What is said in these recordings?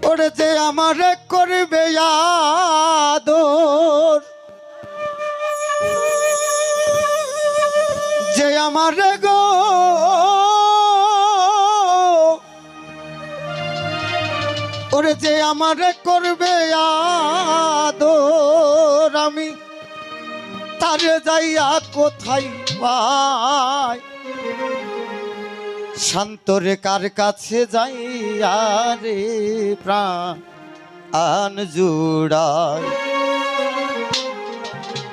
ওরে যে আমারে করবে আদর, যে আমারে গো ওরে যে আমারে করবে আদর, আমি তারে যাইয়া কোথায় পাই? শান্তরে কার কাছে যাইয়া রে প্রাণ জুড়াই?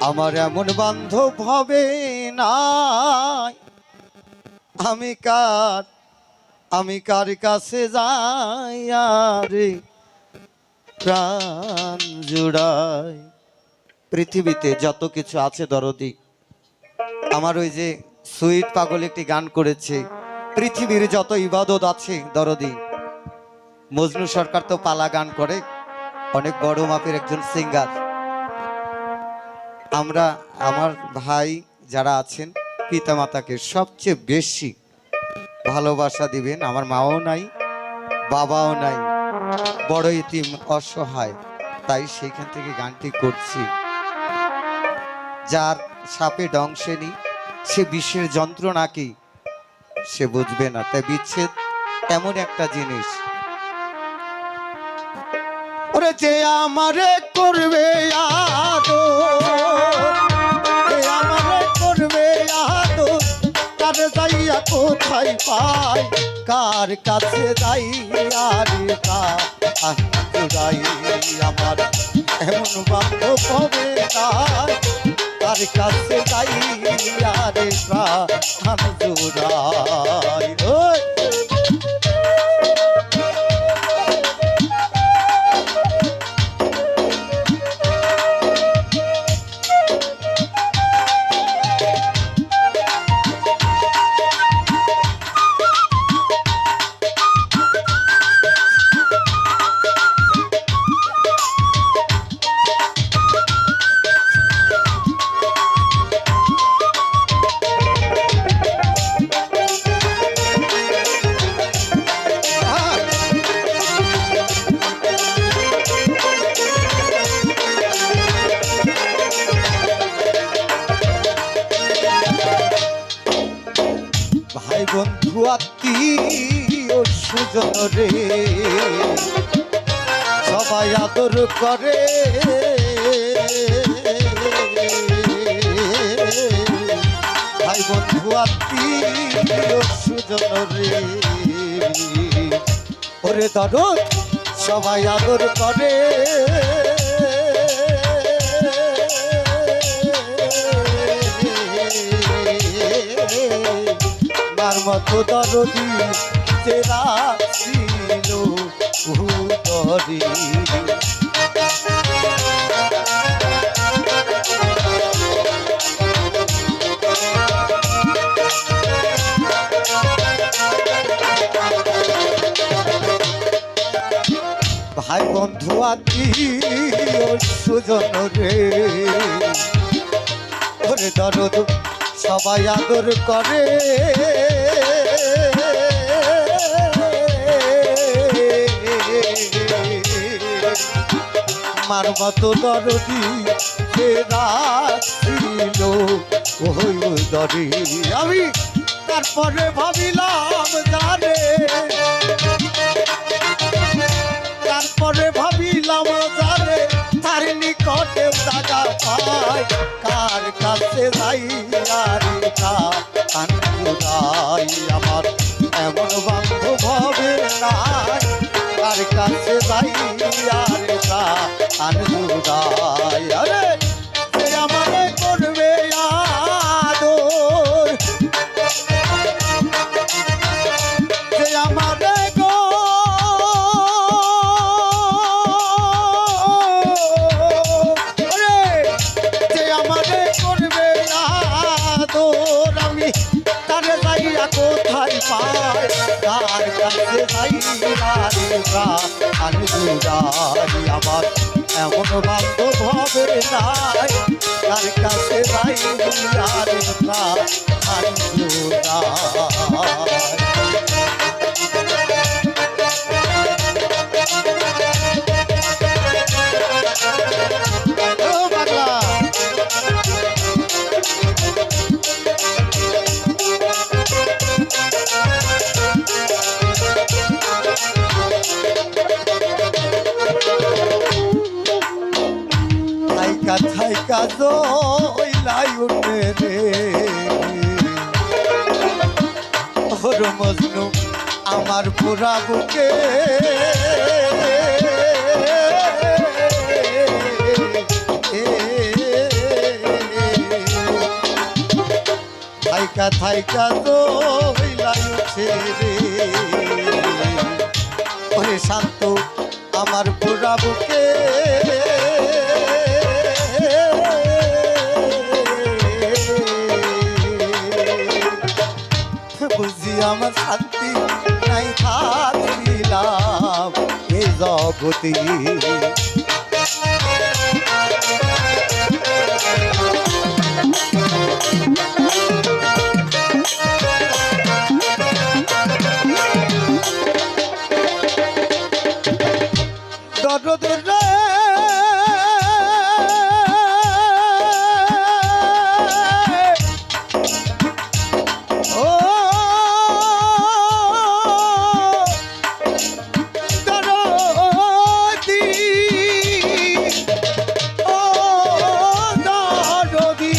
আমার এমন বান্ধব হবে নাই, আমি কার কাছে যাইয়া রে প্রাণ জুড়াই? পৃথিবীতে যত কিছু আছে দরদি, আমার ওই যে সুইট পাগল একটি গান করেছে, পৃথিবীর যত ইবাদত আছে দরদি। মজনু সরকার তো পালা গান করে, অনেক বড় মাপের একজন সিঙ্গার। আমরা আমার ভাই যারা আছেন পিতা মাতাকে সবচেয়ে বেশি ভালোবাসা দিবেন। আমার মাও নাই, বাবাও নাই, বড় ইতিম অসহায়, তাই সেইখান থেকে গানটি করছি। যার সাপে দংশেনি সে বিষের যন্ত্রণা কি সে বুঝবে না। তাই বিচ্ছেদ এমন একটা জিনিস। ওরে যে আমারে করবে আদর, যে আমারে করবে আদর, কার যাইয়া কোথায় পাই? কার কাছে যাইয়া রে প্রাণ আমার এমন বান্ধব হবে নাই, কার কাছে যাইয়া রে প্রাণ জুড়াই? ভাই বন্ধু আত্মীয় সুজন রে সবাই আদর করে, ভাই বন্ধু আত্মীয় সুজন রে ওরে দরদ সবাই আদর করে। তার মতো দরদি যে রাখছিল উদরে, ভাই বন্ধু আত্মীয় সুজন রে ওরে দরদ সবাই আদর করে। মার মতো দরদি যে রাখছিল ওই দরে, আমি তারপরে ভাবিলাম জানে, তারপরে ভাবিলাম জানে তার নিকটে জায়গা পাই, কার কাছে যাইয়া রে প্রাণ জুড়াই? আমার এমন বান্ধব হবে নাই, কার কাছে যাইয়া রে প্রাণ জুড়াই? আরে সে আমারে করবে আদর, যে আমারে গো যে আমারে করবে আদর, আমি তারে যাইয়া কোথায় পাই? কার কাছে যাইয়া রে প্রাণ জুড়াই? আমার এমন বান্ধব হবে নাই, কার কাছে যাইয়া রে প্রাণ জুড়াই? জইলাই উঠে রে ওর মজনু আমার পুরা বুকে থাইকা থাইকা জইলাই উঠে রে ওরে শান্ত আমার পুরা বুকে বুঝি আমার শান্তি নাই থাকিলাম এই জগতে দরদ রে ও দরদি ও দরদি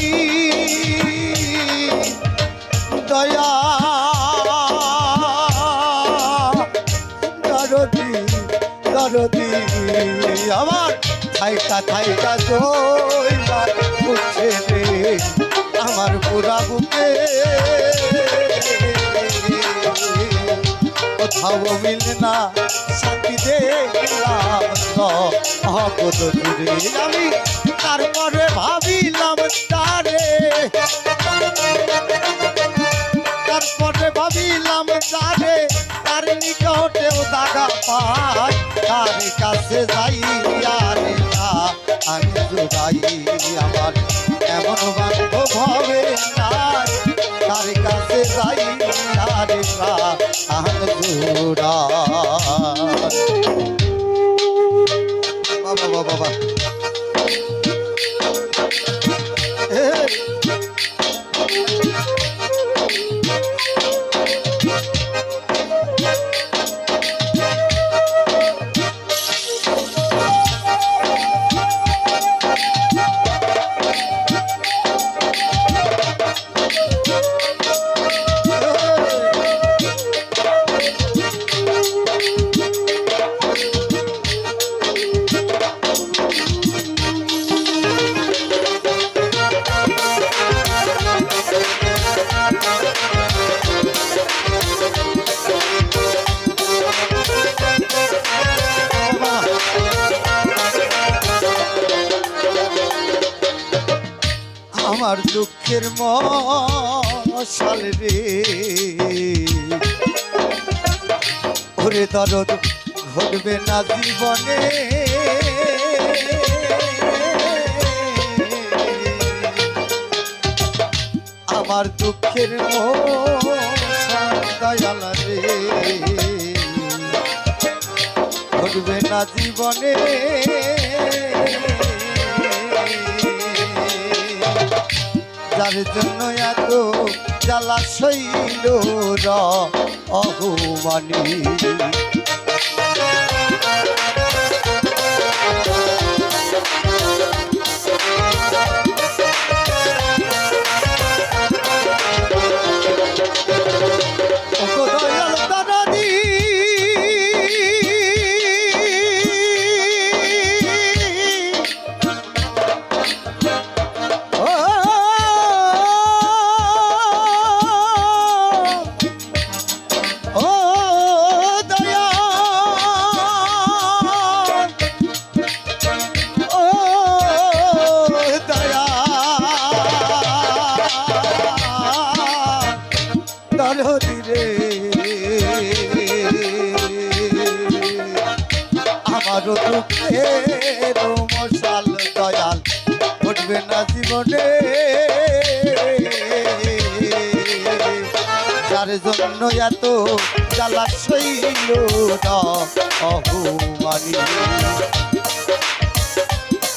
দয়া দরদি দরদি আমার থাইকা থাইকা জইলা উঠে রে আমার পুরা বুকে কোথাও মিলে না শান্তি দেখলাম অগত দূরে আমি তারপরে ভাবিলাম তারে তারপরে ভাবিলাম তারে তার নিকটেও দাগা পাই তার কাছে যাই আরে না আমি জোড়াই আমার এমন বান্ধব হবে না তার কাছে যাই আরে না আমি জোড়া বাবা বাবা বাবা আমার দুঃখের মশাল রে ওরে দরদ ঘটবে না জীবনে আমার দুঃখের মশাল দয়াল রে ঘটবে না জীবনে যার জন্য এত জ্বালা শৈল অহুমানি দরদি রে আমারও দুঃখের মশাল দয়াল ঘটবে না জীবনে যার জন্য এত জ্বালা সইল না অহুমানি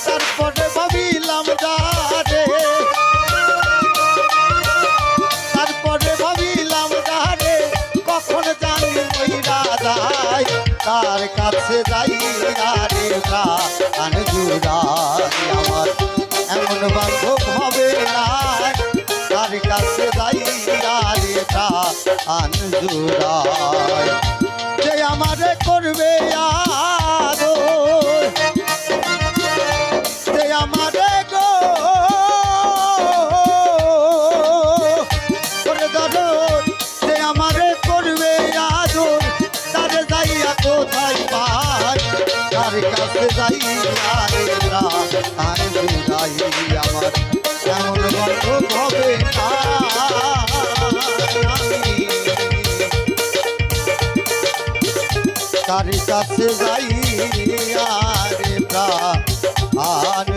তারপরে ভাবিলাম যারে তারপরে ভাবিলাম যারে কখন জানি মইরা যায় তার কাছে যাই আরে প্রাণ জুড়াই আমার এমন বান্ধব হবে না তার কাছে যাই রে প্রাণ জুড়াই যে আমারে করবে আদর যে আমারে গো করে দরদ যে আমারে করবে আদর তারে যাইয়া কোথায় পাই তার কাছে যাইয়া রে প্রাণ জুড়াই আমার এমন বান্ধব হবে না তার কাছে যাই রে প্রাণ